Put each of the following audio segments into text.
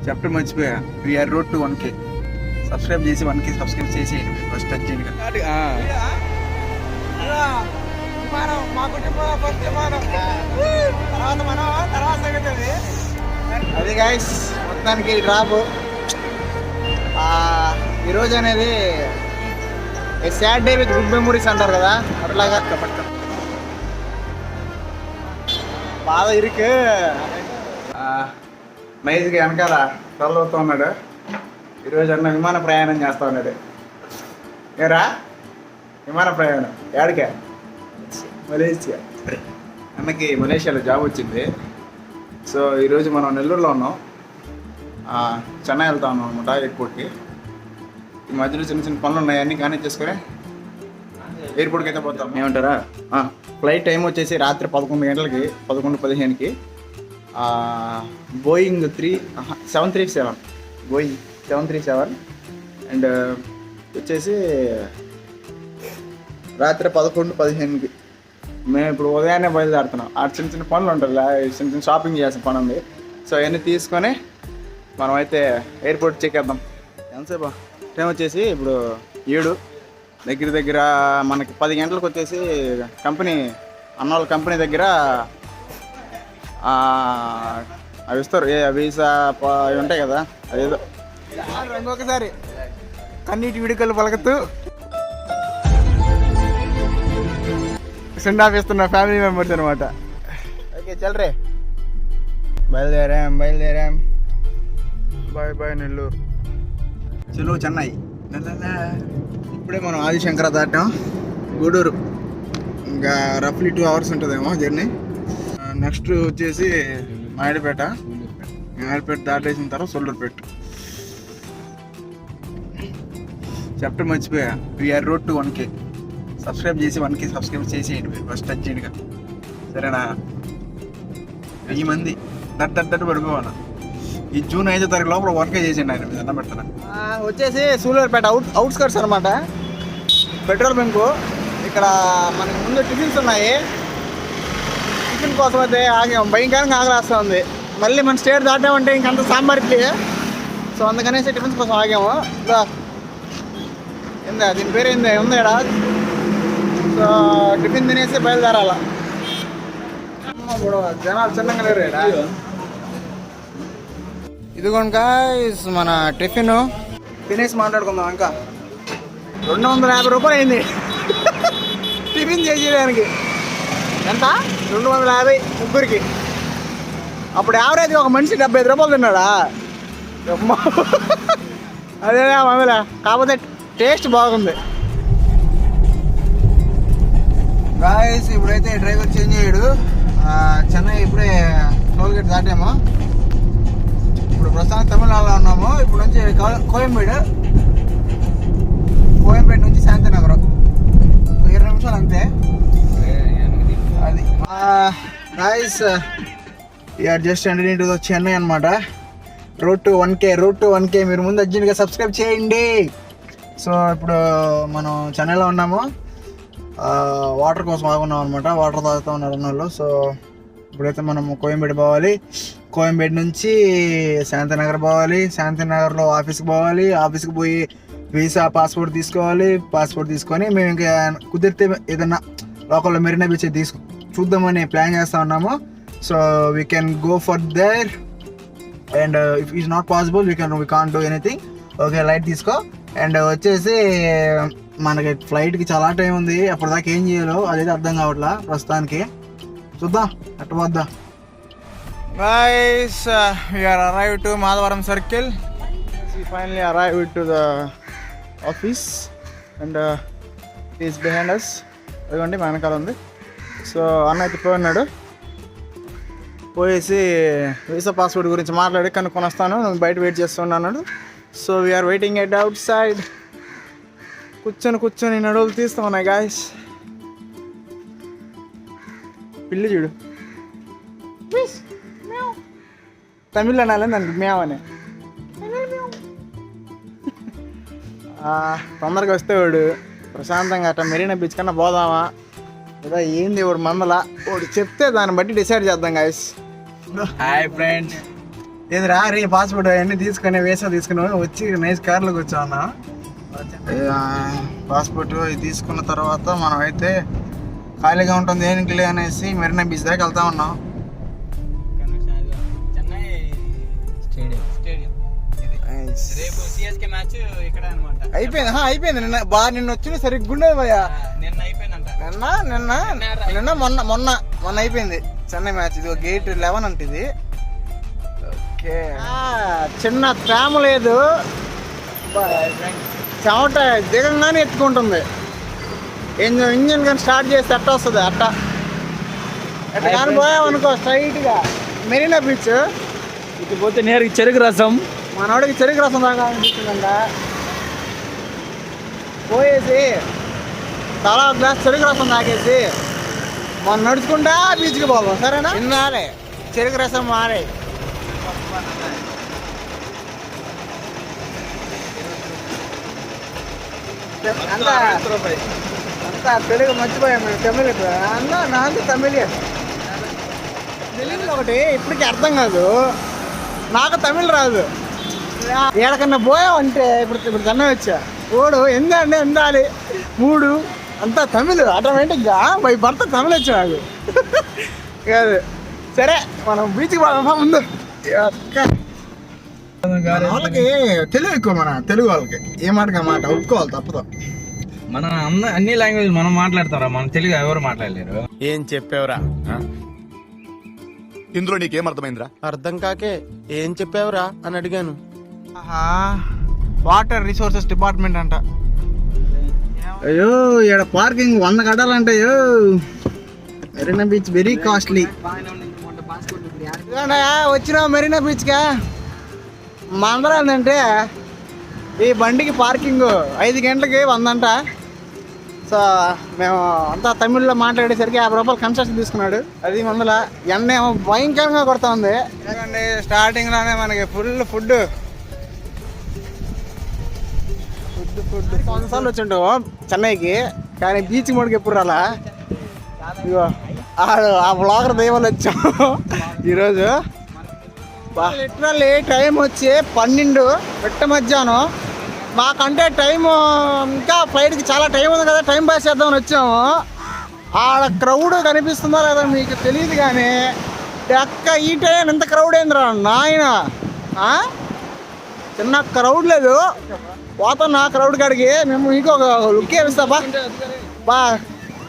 చెప్పడం మర్చిపోయా. We are road to 1K. Subscribe చేసి 1K సబ్స్క్రైబ్ చేసేయండి ఫస్ట్ టచ్ చేయండి. అది గైస్ మొత్తానికి డ్రాప్. ఈరోజు అనేది sad day with good memories అంటారు కదా, అట్లాగా బాగా ఇరుకు నైజ్గా వెనకాల తలవుతూ ఉన్నాడు. ఈరోజు అన్న విమాన ప్రయాణం చేస్తూ ఉన్నాడు. ఏరా విమాన ప్రయాణం ఏడికా? మలేషియా. అన్నకి మలేషియాలో జాబ్ వచ్చింది. సో ఈరోజు మనం నెల్లూరులో ఉన్నాం. చెన్నై వెళ్తా ఉన్నాం అనమాట ఎయిర్పోర్ట్కి. ఈ మధ్యలో చిన్న చిన్న పనులు ఉన్నాయి, అన్నీ కానీ చేసుకొని ఎయిర్పోర్ట్కి అయితే పోతాం. ఏమంటారా? ఫ్లైట్ టైం వచ్చేసి రాత్రి 11 గంటలకి, 11:15కి. బోయింగ్ 737 బోయింగ్ 737 అండ్ వచ్చేసి రాత్రి 11:15కి. మేము ఇప్పుడు ఉదయాన్నే బయలుదేరుతున్నాం. ఆ చిన్న చిన్న పనులు ఉంటాయి, చిన్న చిన్న షాపింగ్ చేసిన పని ఉంది. సో అవన్నీ తీసుకొని మనం అయితే ఎయిర్పోర్ట్ చెక్కేద్దాం. ఎంతసేపు టైం వచ్చేసి ఇప్పుడు 7 దగ్గర మనకి 10 గంటలకు వచ్చేసి కంపెనీ అన్నోళ్ళ కంపెనీ దగ్గర అవి ఇస్తారు, వీసా అవి ఉంటాయి కదా. అదేదో ఇంకొకసారి కన్నీటి విడుకలు పలకతూ సెండ్ ఆఫ్ ఇస్తున్న ఫ్యామిలీ మెంబర్స్ అనమాట. ఓకే చల్రే, బయలుదేరాం. బాయ్ నెల్లూరు. చలో చెన్నై. ఇప్పుడే మనం ఆదిశంకర దాటాం. గూడూరు ఇంకా రఫ్లీ 2 hours ఉంటుందేమో జర్నీ. నెక్స్ట్ వచ్చేసి నాయుడుపేట దాటేసిన తర్వాత సొల్లూరుపేట. చెప్పడం మర్చిపోయా. We are road to 1K. Subscribe చేసి 1K సబ్స్క్రైబ్ చేసేయండి మీరు ఫస్ట్ టచ్ చేయండి. సరేనా? 1000 మంది దట్టు పడిపోవాలా. ఈ జూన్ 5వ తారీఖు లోపల 1K చేసేయండి. ఆయన మీద అన్న పెడతాను. వచ్చేసి సూళ్ళూరుపేట అవుట్స్కర్ట్స్ అనమాట. Petrol bunk. ఇక్కడ మనకి ముందు టిఫిన్స్ ఉన్నాయి. టిఫిన్ కోసం అయితే ఆగాం. భయంకరంగా ఆగలేస్తూ ఉంది. మళ్ళీ మన స్టేట్ దాటామంటే ఇంకంత సాంబార్ ఇడ్లీ. సో అందుకనేసి టిఫిన్స్ కోసం ఆగాము. ఏందా దీని పేరు ఏంది ఉందా? సో టిఫిన్ తినేసి బయలుదేరాల. జనాలు చిన్నగా లేరు. ఇదిగోండి గాయ్స్ మన టిఫిన్ తినేసి మాట్లాడుకుందాం. ఇంకా 250 రూపాయలు అయింది టిఫిన్ చేసేయడానికి. ఎంత? 250 ముగ్గురికి. అప్పుడు యావరేజ్ ఒక మనిషి 75 రూపాయలు తిన్నాడా? అదే మమ్మల్ని. కాకపోతే టేస్ట్ బాగుంది. గాయస్ ఇప్పుడైతే డ్రైవర్ చేంజ్ అయ్యాడు. చెన్నై ఇప్పుడే టోల్గేట్ దాటాము. ఇప్పుడు ప్రస్తుతానికి తమిళనాడులో ఉన్నాము. ఇప్పుడు నుంచి కోయంబేడు నుంచి శాంతినగరం 20 నిమిషాలు అంతే. అది guys we are just enter into the Chennai అనమాట. Road to 1K. మీరు ముందు అర్జెంట్గా సబ్స్క్రైబ్ చేయండి. సో ఇప్పుడు మనం చెన్నైలో ఉన్నాము. వాటర్ కోసం ఆగున్నాం అనమాట. వాటర్ తాగుతూ ఉన్నారు అన్నోళ్ళు. సో ఇప్పుడైతే మనం కోయంబేడు పోవాలి. కోయంబేడు నుంచి శాంతినగర్ పోవాలి. శాంతినగర్లో ఆఫీస్కి పోవాలి. ఆఫీస్కి పోయి వీసా పాస్పోర్ట్ తీసుకోవాలి. పాస్పోర్ట్ తీసుకొని మేము ఇంకా కుదిరితే ఏదన్నా లోకల్లో మెరీనా బీచ్ చూద్దామని ప్లాన్ చేస్తూ ఉన్నాము. So we can go for their and if is not possible we can't do anything. Okay light తీసుకో. అండ్ వచ్చేసి మనకి ఫ్లైట్కి చాలా టైం ఉంది. అప్పటిదాకా ఏం చేయాలో అదైతే అర్థం కావట్లా ప్రస్తుతానికి. చూద్దాం అట్టు పోద్దాం. Guys we are arrive to Madhavaram circle. Finally arrive to the office and is behind us. అదిగోండి మా వెనకాల ఉంది. సో అన్న అయితే పోయినాడు. పోయేసి వీసా పాస్పోర్ట్ గురించి మాట్లాడి కనుక్కొని వస్తాను, నువ్వు బయట వెయిట్ చేస్తున్నాను. So we are waiting at outside. కూర్చొని నడువులు తీస్తూ ఉన్నాయి గాయస్. పిల్లి చూడు. తమిళ్ అనాలి దానికి మ్యావ్ అని. తొందరగా వస్తే వాడు ప్రశాంతంగా అట్లా మెరీనా బీచ్ కన్నా పోదామా లేదా ఏంది వాడు మందల వాడు చెప్తే దాన్ని బట్టి డిసైడ్ చేద్దాం గాయస్. హాయ్ ఫ్రెండ్స్, ఏదిరా రే పాస్పోర్ట్ అవన్నీ తీసుకొని వేసా తీసుకుని వచ్చి నైస్ కార్లోకి వచ్చామన్నా. పాస్పోర్ట్ ఇది తీసుకున్న తర్వాత మనం అయితే ఖాళీగా ఉంటుంది దేనికి అనేసి మెరీనా బీచ్ దాకా వెళ్తా ఉన్నాం. చెన్నై స్టేడియం రేపు సిఎస్కే మ్యాచ్ ఇక్కడ అన్నమాట. అయిపోయింది నిన్న వచ్చిన సరిగ్గుండే భయ్యా. నిన్న అయిపోయిందంట. నిన్న మొన్న అయిపోయింది చెన్నై మ్యాచ్. ఇది గేట్ 11 అంటే ఇది. ఓకే చిన్న తేమ లేదు, చెమట దిగంగానే ఎత్తుకుంటుంది. ఇంజిన్ కానీ స్టార్ట్ చేస్తే అట్ట వస్తుంది. అట్ట కానీ పోయామనుకో స్ట్రైట్గా మెరీనా బీచ్. ఇటు పోతే నేరుగా చెరుకు రసం. మనోడికి చెరుకు రసం దాకా అనిపిస్తుందంట. పోయేసి తలా గ్లాస్ చెరుకు రసం తాగేసి మనం నడుచుకుంటా బీచ్కి పోదాం, సరేనా? తిన్నారే చెరుకు రసం మారే. అంతా తెలుగు మర్చిపోయాం మేము. తమిళ నాది తమిళ. తెలుగులో ఒకటి ఇప్పటికీ అర్థం కాదు నాకు, తమిళ్ రాదు. ఎక్కడికన్నా పోయామంటే ఇప్పుడు కన్నా వచ్చా ఓడు ఎందండి ఎందాలి 3 అంతా తమిళ్ ఆటోమేటిక్గా మై భర్త తమిళ వచ్చా నాకు కాదు. సరే మనం బీచ్కి పోదామా ముందు. వాళ్ళకి తెలుగు ఎక్కువ, మన తెలుగు వాళ్ళకి ఏ మాటగా మాట ఒప్పుకోవాలి తప్పదు. మన అన్ని లాంగ్వేజ్ మనం మాట్లాడతారా, మన తెలుగు ఎవరు మాట్లాడలేరు. ఏం చెప్పావురా? ఇందులో నీకేం అర్థమైందిరా? అర్థం కాకే ఏం చెప్పావురా అని అడిగాను. వాటర్ రిసోర్సెస్ డిపార్ట్మెంట్ అంట. అయ్యో ఇక్కడ పార్కింగ్ 100 కట్టాలంటాయో. Marina beach very costly. వచ్చిన మెరీనా బీచ్గా మందరం అంటే ఈ బండికి పార్కింగ్ 5 గంటలకి 100 అంట. సో మేము అంతా తమిళ్లో మాట్లాడేసరికి 50 రూపాయలు కన్సెషన్ తీసుకున్నాడు. అది 100. ఎండ ఏమో భయంకరంగా కొడతా ఉంది. ఎందుకంటే స్టార్టింగ్లోనే మనకి ఫుడ్ 100 సార్లు వచ్చింటావు చెన్నైకి, కానీ బీచ్ మోడికి ఎప్పుడు రాలా. ఇగో ఆ బ్లాగర్ దైవాలు వచ్చాం ఈరోజు. లిటరల్లీ టైం వచ్చి 12 పెట్ట మధ్యాహ్నం. మాకంటే టైము ఇంకా ఫ్లైట్కి చాలా టైం ఉంది కదా, టైం పాస్ చేద్దామని వచ్చాము. ఆడ క్రౌడ్ కనిపిస్తుందా లేదా మీకు తెలియదు, కానీ ఎక్క ఈ టైం ఎంత క్రౌడ్ అయిందిరా నాయన. చిన్న క్రౌడ్ లేదు. పోతున్నా క్రౌడ్ కాడికి మేము ఇంకొక లుక్ వేస్తా బా.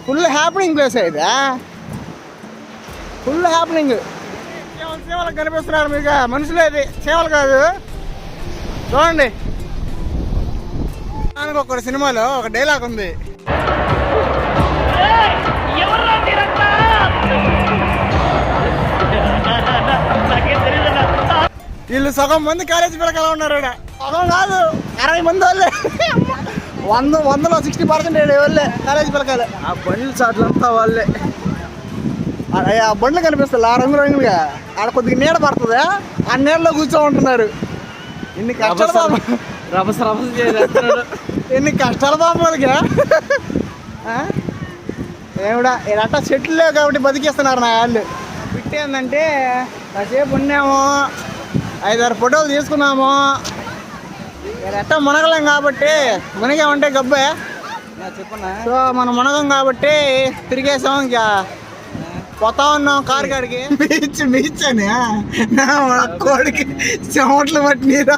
ఫుల్ హ్యాపీనింగ్ ప్లేస్ అయితే, ఫుల్ హ్యాపీనింగ్. సేవలకు కనిపిస్తున్నారు మీకు, మనుషులు అయితే సేవలు కాదు. చూడండి దానికి ఒక సినిమాలో ఒక డైలాగ్ ఉంది, వీళ్ళు సగం మంది కాలేజీ పిల్లకలా ఉన్నారు. సగం కాదు 60 మంది వాళ్ళే. 100లో 60% వాళ్ళే కాలేజీ పిల్లకాయలు. ఆ బండ్లు చాట్లంతా వాళ్ళే. ఆ బండ్లు కనిపిస్తాయి ఆ రంగులుగా. ఆడ కొద్దిగా నీడ పడుతుంది, ఆ నీడలో కూర్చో ఉంటున్నారు. ఎన్ని కష్టాలు బాబు, ఎన్ని కష్టాలు బాబు వాళ్ళకి. ఏమిడా ఇదంట చెట్లు లేవు కాబట్టి బతికేస్తున్నారు నా వాళ్ళు. పిట్టేందంటే కాసేపు ఉన్నాము, 5-6 ఫోటోలు తీసుకున్నాము. ఎట్టా మునగలేం కాబట్టి, మునిగామంటే గబ్బే. సో మనం మునగం కాబట్టి తిరిగేసాం. ఇంకా పోతా ఉన్నాం కారు కాడికి. బీచ్ అని కోడికి చెమట్లు పట్టినరా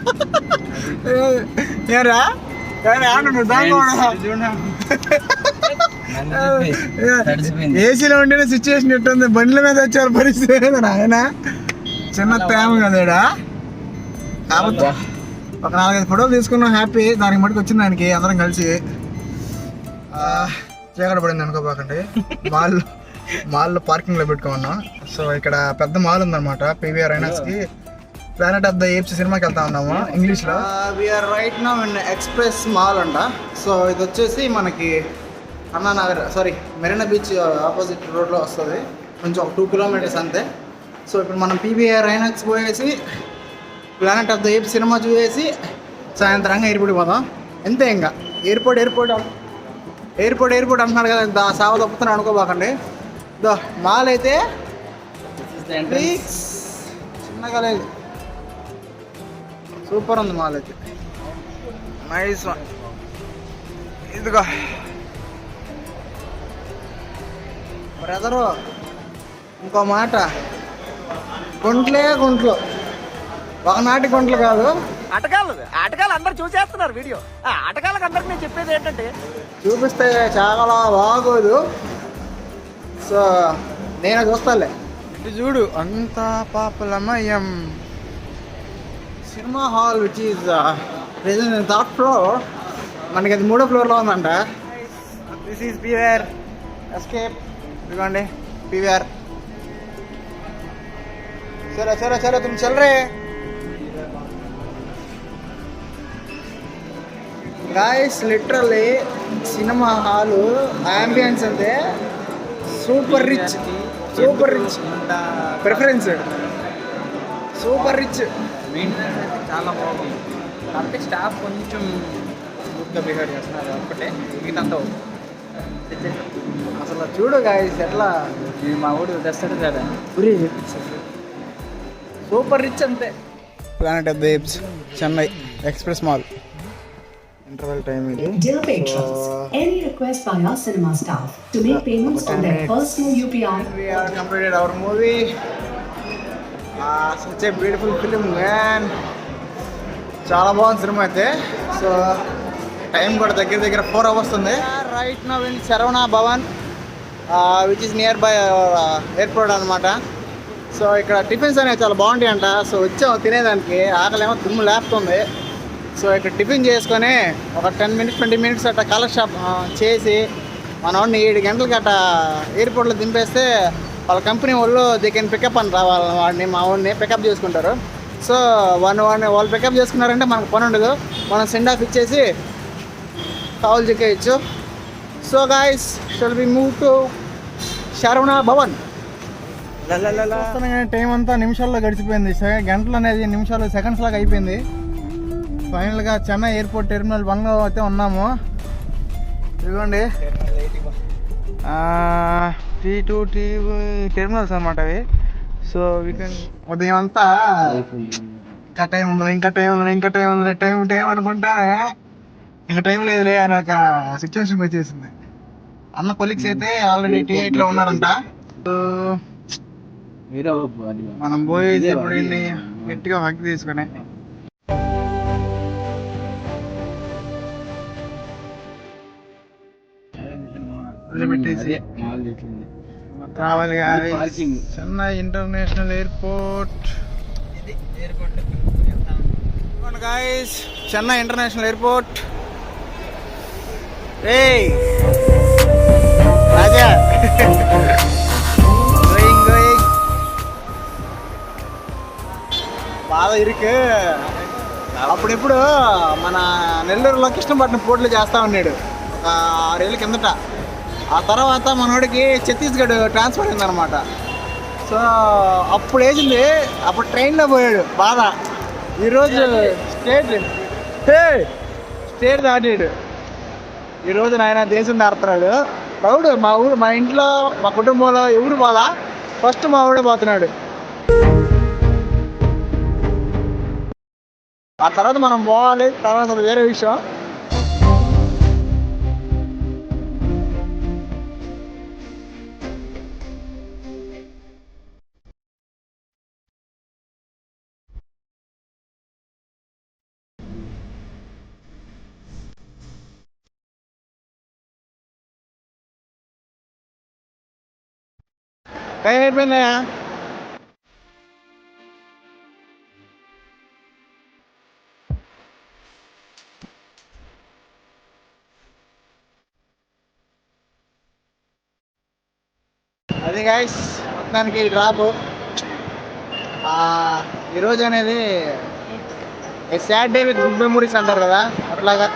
ఏరా ఏసీలో ఉంటేనే సిచ్యువేషన్ ఎట్టుంది, బండ్ల మీద వచ్చారు పరిస్థితి ఆయన. చిన్న తేమ కదా కాబట్టి ఒక 4-5 ఫోటోలు తీసుకున్నాం. హ్యాపీ దానికి మటుకు వచ్చింది దానికి అందరం కలిసి. చీకటి పడింది అనుకోపోకండి. మాల్లో పార్కింగ్లో పెట్టుకున్నాం. సో ఇక్కడ పెద్ద మాల్ ఉందన్నమాట, పివిఆర్ ఐనాక్స్కి. ప్లానెట్ ఆఫ్ ద ఏప్స్ సినిమాకి వెళ్తా ఉన్నాము ఇంగ్లీష్లో. We are right now in express mall అంట. సో ఇది వచ్చేసి మనకి అన్నానగర్ మెరీనా బీచ్ ఆపోజిట్ రోడ్లో వస్తుంది, కొంచెం ఒక 2 కిలోమీటర్స్ అంతే. సో ఇప్పుడు మనం పివిఆర్ ఐనాక్స్ పోయేసి planet of the apes cinema చూసేసి సాయంత్రంగా ఎయిర్పోర్ట్కి పోదాం. అంతే ఇంకా ఎయిర్పోర్ట్ అంటున్నాడు కదా, సావ తప్పుతున్నాడు అనుకోబాకండి. మాల్ అయితే చిన్నగా లేదు, సూపర్ ఉంది మాల్ అయితే, నైస్ వన్. ఇదిగో బ్రదరు, ఇంకో మాట, గుంట్లే గుంట్లు, ఒకనాటి గుంట్లు కాదు, ఆటగాళ్ళు అందరు చూసేస్తున్నారు వీడియో. ఆటగాళ్ళకి అందరికి నేను చెప్పేది ఏంటంటే, చూపిస్తే చాలా బాగోదు. సో నేను చూస్తాలే. ఇటు చూడు, అంత పాపలమయం cinema hall which is present in third floor. మనకి అది 3వ ఫ్లోర్లో ఉందంట. This is PVR escape. ఇదిగోండి పీవీఆర్. చలో చలో చలో తుమ్ చల్ రే guys. Literally cinema hall ambience అంటే super rich, super rich, preference super rich. Maintenance అయితే చాలా బాగుంది. అంటే స్టాఫ్ కొంచెం గుడ్గా బిహేవ్ చేస్తున్నారు ఒక్కటే, మిగతా అసలు చూడు గాయస్ ఎట్లా మా ఊడు తెస్తాడు కదా. సూపర్ రిచ్ అంతే. Planet of babes Chennai express mall. Interval time ఇది. Dear patrons, any request by our cinema staff to make payments on their personal UPI. We are completed our movie. Such a beautiful film, man. చాలా బాగుంది cinema అయితే. So time కూడా దగ్గర దగ్గర 4 hours ఉంది. Right now in Saravana Bhavan which is near by airport అనమాట. So ఇక్కడ tiffins అనేవి చాలా బాగుంటాయి అంట. సో వచ్చాము తినేదానికి, ఆకలేమో దుమ్ము లేపుతుంది. సో ఇక్కడ టిఫిన్ చేసుకొని ఒక 10 minutes 20 minutes అట్లా కలర్ షాప్ చేసి మనవాడిని 7 గంటలకి అట్లా ఎయిర్పోర్ట్లో దింపేస్తే వాళ్ళ కంపెనీ వాళ్ళు దే కెన్ పికప్ అని రావాలి. వాడిని మా వాడిని పికప్ చేసుకుంటారు. సో వాడిని వాళ్ళు పికప్ చేసుకున్నారంటే మనకు పని ఉండదు, మనం సెండ్ ఆఫ్ ఇచ్చేసి కాల్ చెక్కేయచ్చు. So guys shall be move to Saravana Bhavan. Time అంతా నిమిషాల్లో గడిచిపోయింది. గంటలు అనేది నిమిషాలు సెకండ్స్ లాగా అయిపోయింది. ఫైనల్గా చెన్నై ఎయిర్పోర్ట్ టెర్మినల్ 1లో అయితే ఉన్నాము. ఇదిగోండి T2 టెర్మినల్స్ అనమాట అవి. సో ఉదయం అంతా ఇంకా టైం ఉంది, ఇంకా టైం ఉంది, ఇంకా టైం ఉంది, టైం అనుకుంటా ఇంకా టైం లేదులే అని ఒక సిచ్యువేషన్ వచ్చేసింది. అన్న కొలీగ్స్ అయితే ఆల్రెడీ T8లో ఉన్నారంట. సో మనం పోయేది ఇప్పుడు గట్టిగా హక్ తీసుకుని పెట్టేసి రావాలి. Chennai international airport. Guys Chennai international airport. ఏయ్ రాజా బాగా ఇరుకు. అప్పుడెప్పుడు మన నెల్లూరులో కృష్ణపట్నం పోర్టులో చేస్తా ఉన్నాడు ఒక 6 ఏళ్ళ కిందట. ఆ తర్వాత మనోడికి ఛత్తీస్గఢ్ ట్రాన్స్ఫర్ అయిందనమాట. సో అప్పుడు వేసింది, అప్పుడు ట్రైన్లో పోయాడు బాధ. ఈరోజు స్టేట్ దాటాడు. ఈరోజు నాయన దేశం దాడుతున్నాడు. ప్రౌడ్. మా ఇంట్లో మా కుటుంబంలో ఎవరు బాధ, ఫస్ట్ మా ఊడే పోతున్నాడు. ఆ తర్వాత మనం పోవాలి, తర్వాత అది వేరే విషయం. టైం అయిపోయిందయ్యా. అది గైస్ మొత్తానికి డ్రాప్. ఈరోజు అనేది sad day with good memories అంటారు కదా, అట్లాగా